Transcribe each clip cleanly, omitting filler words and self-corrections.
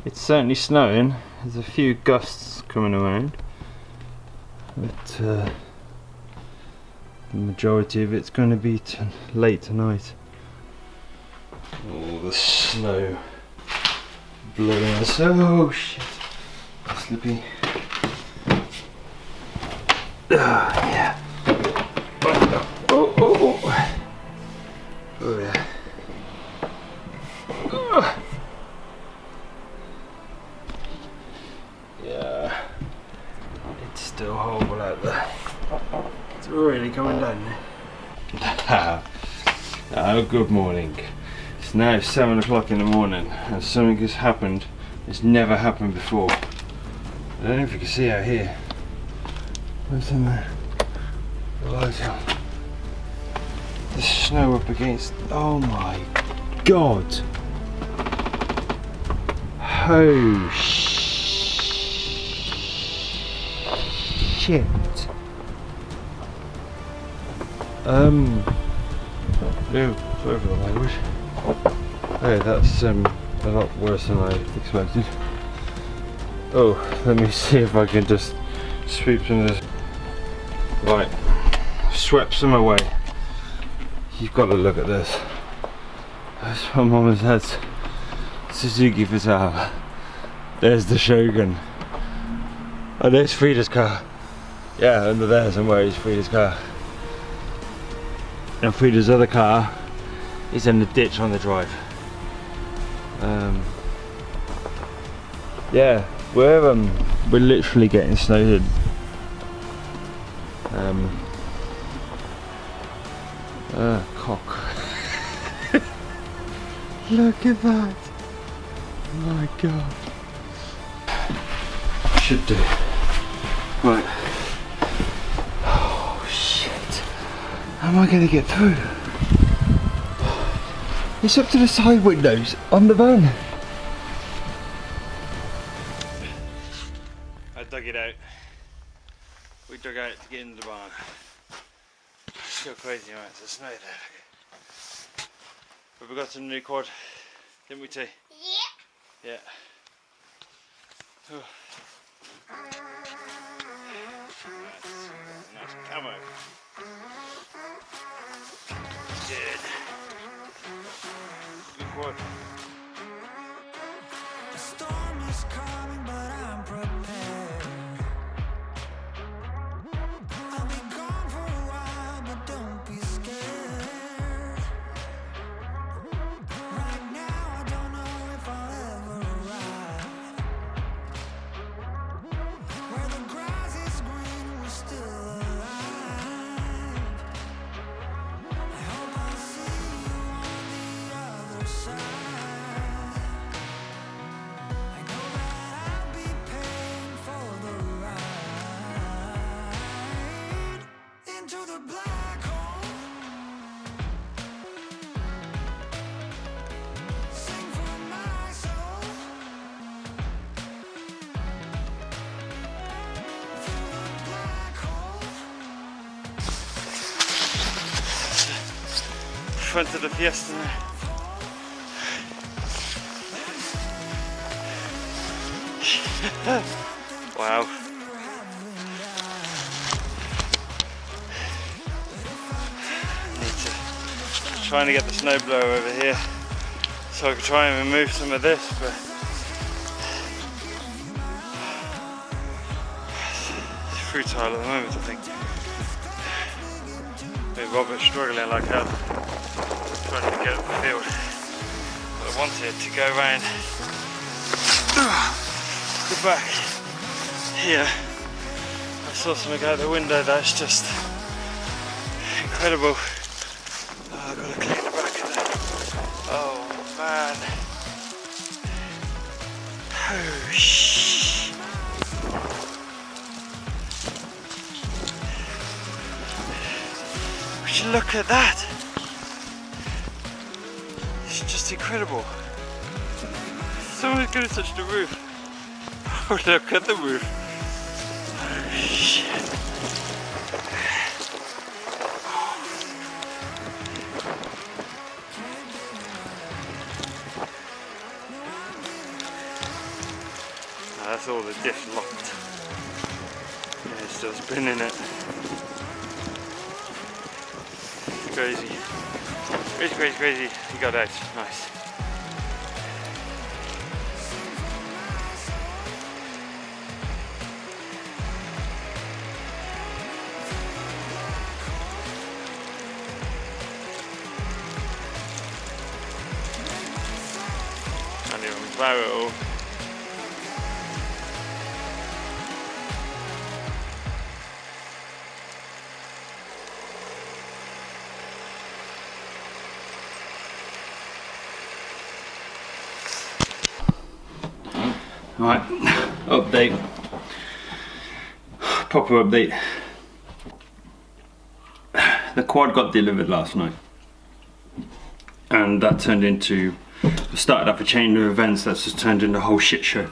It's certainly snowing. There's a few gusts coming around, but the majority of it's going to be late tonight. All the snow blowing us. Oh shit! Slippy. Yeah. Oh. Oh yeah. Yeah. It's still horrible out there. It's really coming down now. Oh, good morning. It's now 7 o'clock in the morning and something has happened. It's never happened before. I don't know if you can see out here. What's in there? The light on. The snow up against. Oh my god! Oh shit! No, sorry for the language. Hey, that's a lot worse than I expected. Oh, let me see if I can just sweep some of this. Right, swept some away. You've got to look at this. That's my mum and dad's Suzuki Vitara. There's the Shogun. And there's Frida's car. Yeah, under there somewhere is Frida's car. And Frida's other car is in the ditch on the drive. Yeah, we're literally getting snowed in. Cock. Look at that. My god. Should do. Right. Oh shit. How am I going to get through? It's up to the side windows on the van. I dug it out. We dug out to get into the barn. It's got crazy amounts of snow there. But we got some new quad, didn't we, T? Yeah. Yeah. Oh. Nice camo. Good. Good quad. A storm is coming, but I'm prepared. I'll be gone for a while, but don't be scared. Right now, I don't know if I'll ever arrive. Where the grass is green, we're still alive. I hope I'll see you on the other side. I know that I'll be paying for the ride into the black hole. Sing for my soul through the black hole. Front of the Fiesta now. Wow. Trying to get the snowblower over here so I can try and remove some of this, but it's futile at the moment, I think. With Robert's struggling like hell, trying to get up the field. But I wanted to go around the back here. I saw something out the window that's just incredible. Oh, I've got to clean the back of that. Oh man. Oh shit. Would you look at that? It's just incredible. Someone's going to touch the roof. Oh, look at the roof. Oh shit. That's all the diff locked. Yeah, it's still spinning it. It's crazy. Crazy, crazy, crazy. You got out. Nice. And you're on barrel. Right, update, proper update. The quad got delivered last night, and that turned into, started up a chain of events that's just turned into a whole shit show.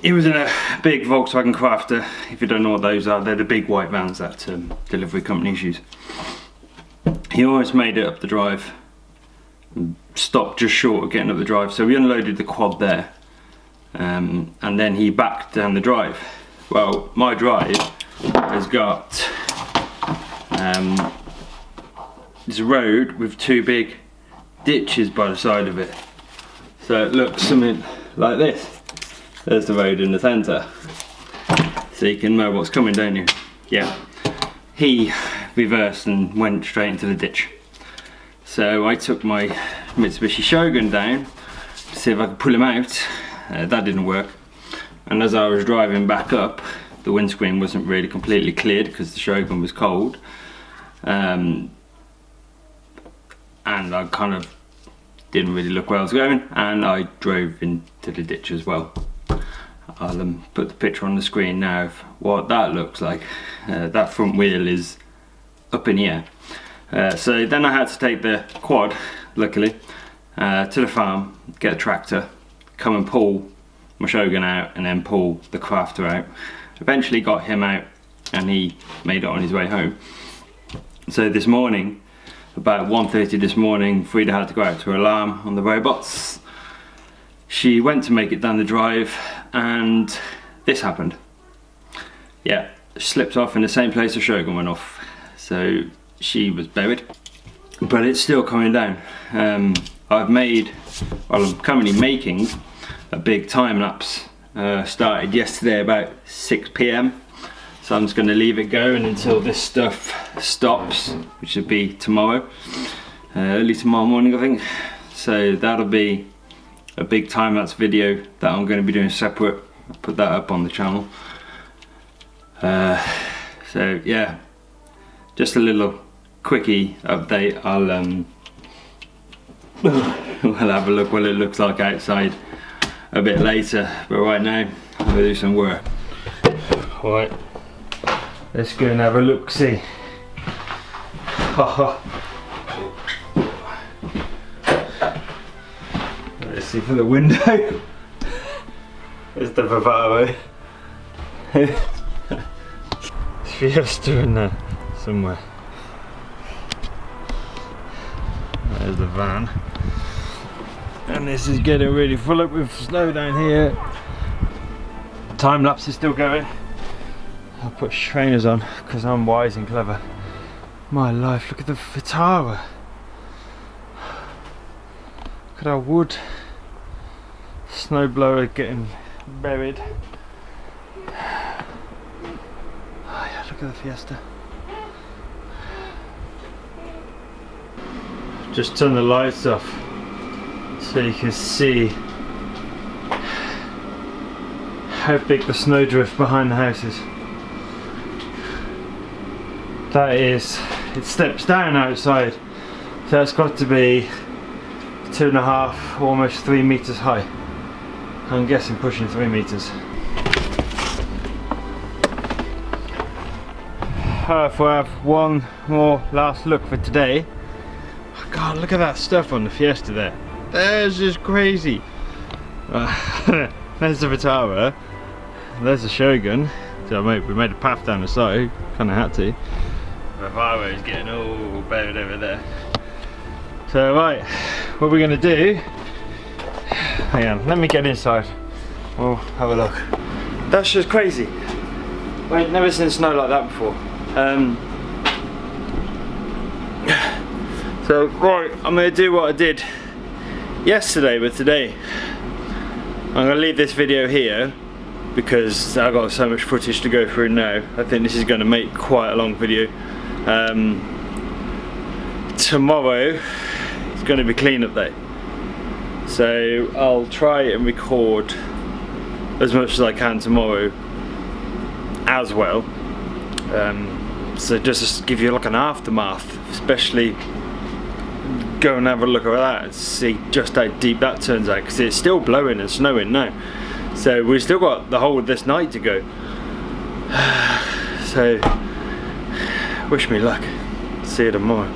It was in a big Volkswagen Crafter. If you don't know what those are, they're the big white vans that delivery companies use. He almost made it up the drive, stopped just short of getting up the drive, so we unloaded the quad there. And then he backed down the drive. Well, my drive has got this road with two big ditches by the side of it, so it looks something like this. There's the road in the centre, so you can know what's coming, don't you? Yeah, he reversed and went straight into the ditch, so I took my Mitsubishi Shogun down to see if I could pull him out. That didn't work, and as I was driving back up, the windscreen wasn't really completely cleared because the Shogun was cold, and I kind of didn't really look where I was going, and I drove into the ditch as well. I'll put the picture on the screen now of what that looks like. That front wheel is up in the air. So then I had to take the quad, luckily, to the farm, get a tractor, come and pull my Shogun out, and then pull the Crafter out. Eventually got him out, and he made it on his way home. So this morning, about 1:30 this morning, Frida had to go out to alarm on the robots. She went to make it down the drive, and this happened. Yeah, slipped off in the same place the Shogun went off. So she was buried, but it's still coming down. I'm currently making a big time lapse. Started yesterday about 6 PM, so I'm just going to leave it going until this stuff stops, which should be tomorrow, early tomorrow morning I think. So that'll be a big time lapse video that I'm going to be doing separate. I'll put that up on the channel. So yeah, just a little quickie update. We'll have a look what it looks like outside a bit later, but right now I'm going to do some work. Alright, let's go and have a look, see. Let's see from the window. There's the Vivaro. Fiesta in there somewhere. There's the van. And this is getting really full up with snow down here. Time lapse is still going. I'll put trainers on because I'm wise and clever. My life, look at the Vitara. Look at our wood. Snowblower getting buried. Oh yeah, look at the Fiesta. Just turn the lights off so you can see how big the snowdrift behind the house is. That is, it steps down outside, so that's got to be 2.5, almost 3 meters high. I'm guessing pushing 3 meters. If we have one more last look for today. Oh God, look at that stuff on the Fiesta there. That's just crazy. There's the Vitara. There's the Shogun. So we made a path down the side. Kind of had to. The Vitara is getting all buried over there. So right, what we're going to do. Hang on, let me get inside Well, have a look. That's just crazy. Wait, never seen snow like that before. So right, I'm gonna do what I did yesterday, but today I'm gonna leave this video here because I've got so much footage to go through now. I think this is gonna make quite a long video. Tomorrow is gonna be cleanup day, so I'll try and record as much as I can tomorrow as well. So just to give you like an aftermath, especially go and have a look at that and see just how deep that turns out, because it's still blowing and snowing now, so we've still got the whole of this night to go. So wish me luck, see you tomorrow.